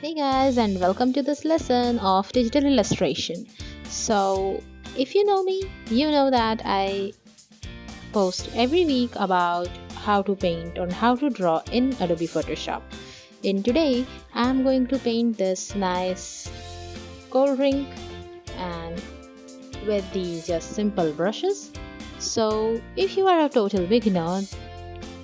Hey guys, and welcome to this lesson of digital illustration. So, if you know me, you know that I post every week about how to paint or how to draw in Adobe Photoshop. In today, I'm going to paint this nice cold drink and with the just simple brushes. So, if you are a total beginner,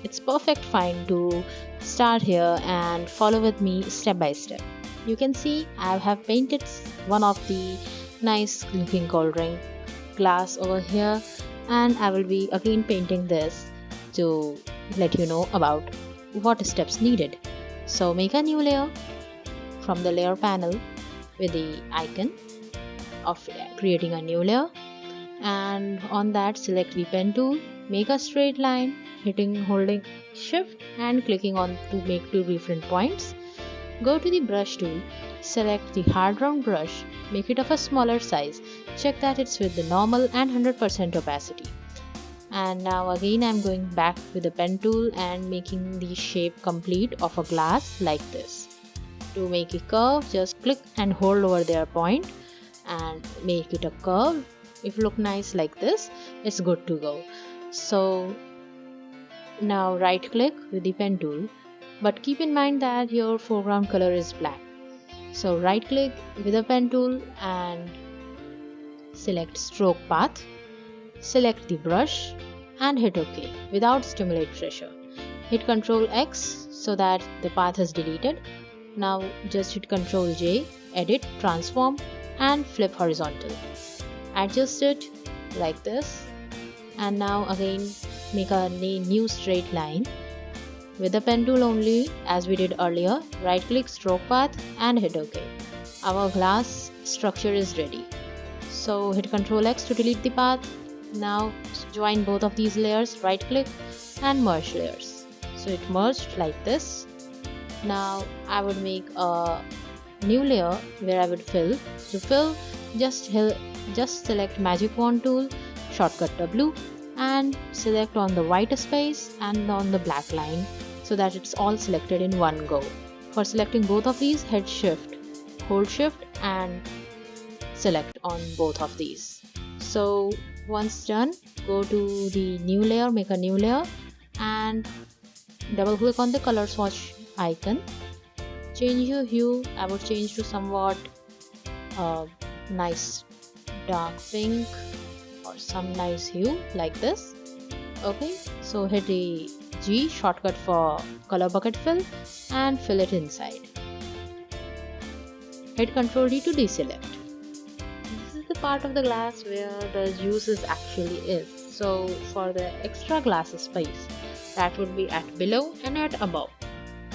it's perfect fine to start here and follow with me step by step. You can see I have painted one of the nice looking cold drink glass over here, and I will be again painting this to let you know about what steps needed. So make a new layer from the layer panel with the icon of creating a new layer, and on that select the pen tool, make a straight line, holding shift and clicking on to make two different points. Go to the brush tool, select the hard round brush, make it of a smaller size, check that it's with the normal and 100% opacity. And now again I'm going back with the pen tool and making the shape complete of a glass like this. To make a curve, just click and hold over their point and make it a curve. If it look nice like this, it's good to go. So now right click with the pen tool, but keep in mind that your foreground color is black. So right click with the pen tool and select stroke path, select the brush and hit OK without stimulate pressure. Hit Ctrl X so that the path is deleted. Now just hit Ctrl J, edit, transform and flip horizontal. Adjust it like this, and now again make a new straight line with the pen tool only as we did earlier. Right click, stroke path and hit OK. Our glass structure is ready. So hit Ctrl X to delete the path. Now join both of these layers, right click and merge layers. So it merged like this. Now I would make a new layer where I would fill. To fill, just select magic wand tool, shortcut W, and select on the white space and on the black line so that it's all selected in one go. For selecting both of these, hit shift, hold shift and select on both of these. So once done, go to the new layer, make a new layer and double click on the color swatch icon. Change your hue. I would change to somewhat nice dark pink or some nice hue like this. Okay, so hit the G, shortcut for color bucket fill, and fill it inside. Hit Ctrl D to deselect. This is the part of the glass where the juices actually is. So for the extra glass space, that would be at below and at above.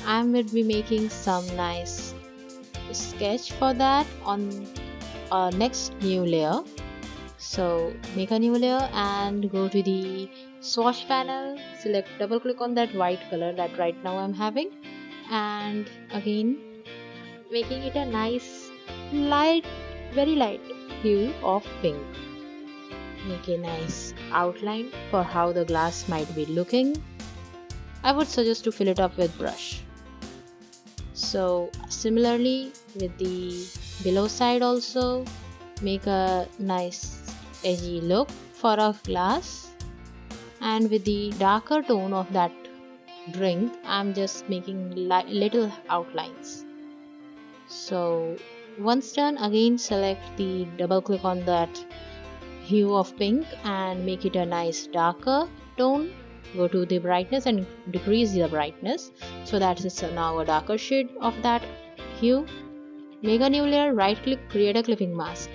I will be making some nice sketch for that on our next new layer. So make a new layer and go to the swatch panel, select, double click on that white color that right now I'm having, and again making it a nice light, very light hue of pink. Make a nice outline for how the glass might be looking. I would suggest to fill it up with brush. So similarly with the below side also, make a nice edgy look for a glass, and with the darker tone of that drink I'm just making little outlines. So once done, again select the double click on that hue of pink and make it a nice darker tone. Go to the brightness and decrease the brightness so that it's now a darker shade of that hue. Make a new layer, right click, create a clipping mask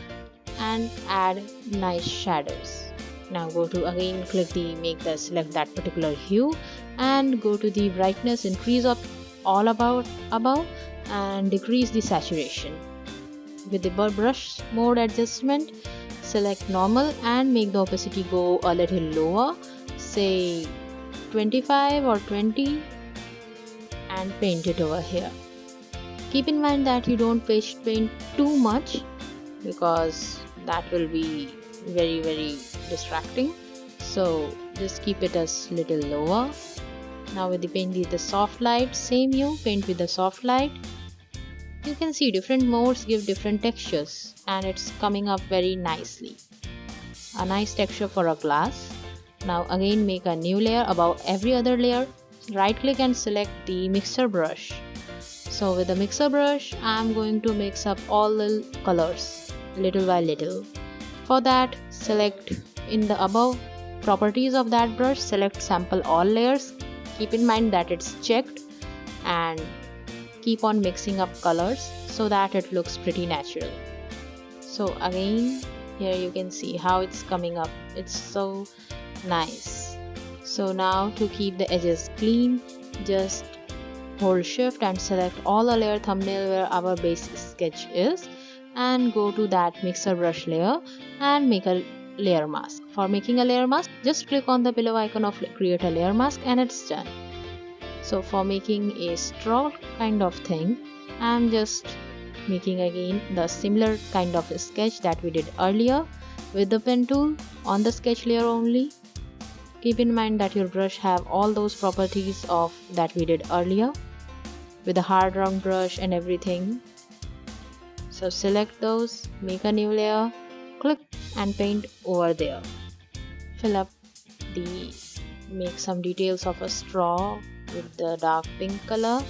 and add nice shadows. Now go to again click select that particular hue and go to the brightness, increase up all about above and decrease the saturation. With the brush mode adjustment, select normal and make the opacity go a little lower, say 25 or 20, and paint it over here. Keep in mind that you don't paint too much because that will be very distracting, so just keep it as little lower. Now with the paint with the soft light, same hue, paint with the soft light You can see different modes give different textures and it's coming up very nicely. A nice texture for a glass. Now again make a new layer above every other layer. Right click and select the mixer brush. So with the mixer brush I am going to mix up all the colors little by little. For that, select in the above properties of that brush, select sample all layers. Keep in mind that it's checked and keep on mixing up colors so that it looks pretty natural. So again, here you can see how it's coming up. It's so nice. So now to keep the edges clean, just hold shift and select all the layer thumbnail where our base sketch is and go to that mixer brush layer and make a layer mask. For making a layer mask, just click on the below icon of create a layer mask and it's done. So for making a straw kind of thing, I'm just making again the similar kind of sketch that we did earlier with the pen tool on the sketch layer only. Keep in mind that your brush have all those properties of that we did earlier with a hard round brush and everything. So select those, make a new layer, click and paint over there. Fill up make some details of a straw with the dark pink color,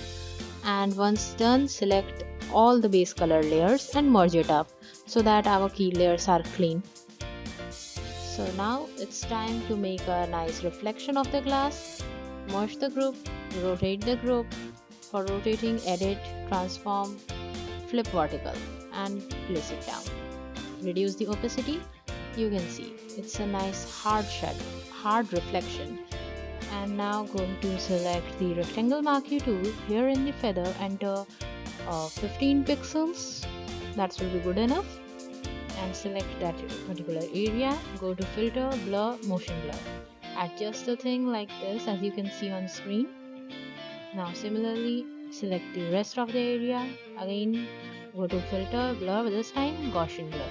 and once done select all the base color layers and merge it up so that our key layers are clean. So now it's time to make a nice reflection of the glass. Merge the group, rotate the group. For rotating, edit, transform, flip vertical and place it down. Reduce the opacity. You can see it's a nice hard shadow, hard reflection. And now going to select the rectangle marquee tool. Here in the feather enter 15 pixels. That will be good enough. And select that particular area. Go to filter, blur, motion blur. Adjust the thing like this as you can see on screen. Now similarly select the rest of the area. Again go to filter, blur, but this time Gaussian blur.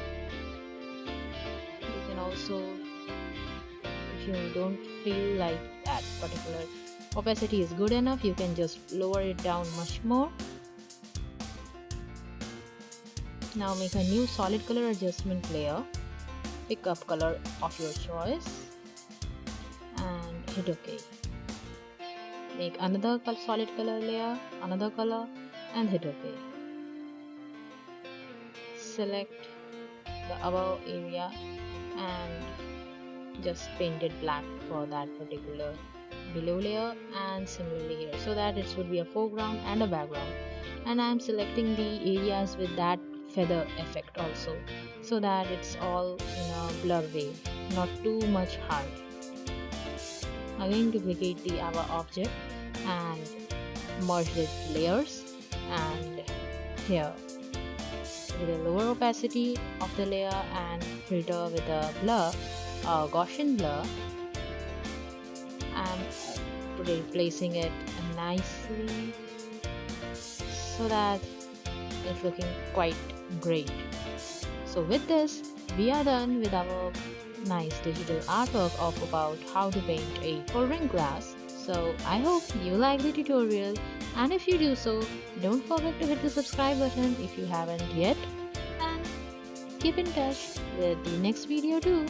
You can also, if you don't feel like that particular opacity is good enough, you can just lower it down much more. Now make a new solid color adjustment layer. Pick up color of your choice and hit OK. Make another solid color layer, another color and hit OK. Select the above area and just paint it black for that particular below layer, and similarly here so that it would be a foreground and a background. And I am selecting the areas with that feather effect also so that it's all in a blur way, not too much hard. Again duplicate our object and merge the layers, and here with a lower opacity of the layer and filter with a blur, Gaussian blur. I'm placing it nicely so that it's looking quite great. So with this we are done with our nice digital artwork of about how to paint a cold drink glass. So I hope you like the tutorial, and if you do so, don't forget to hit the subscribe button if you haven't yet, and keep in touch with the next video too.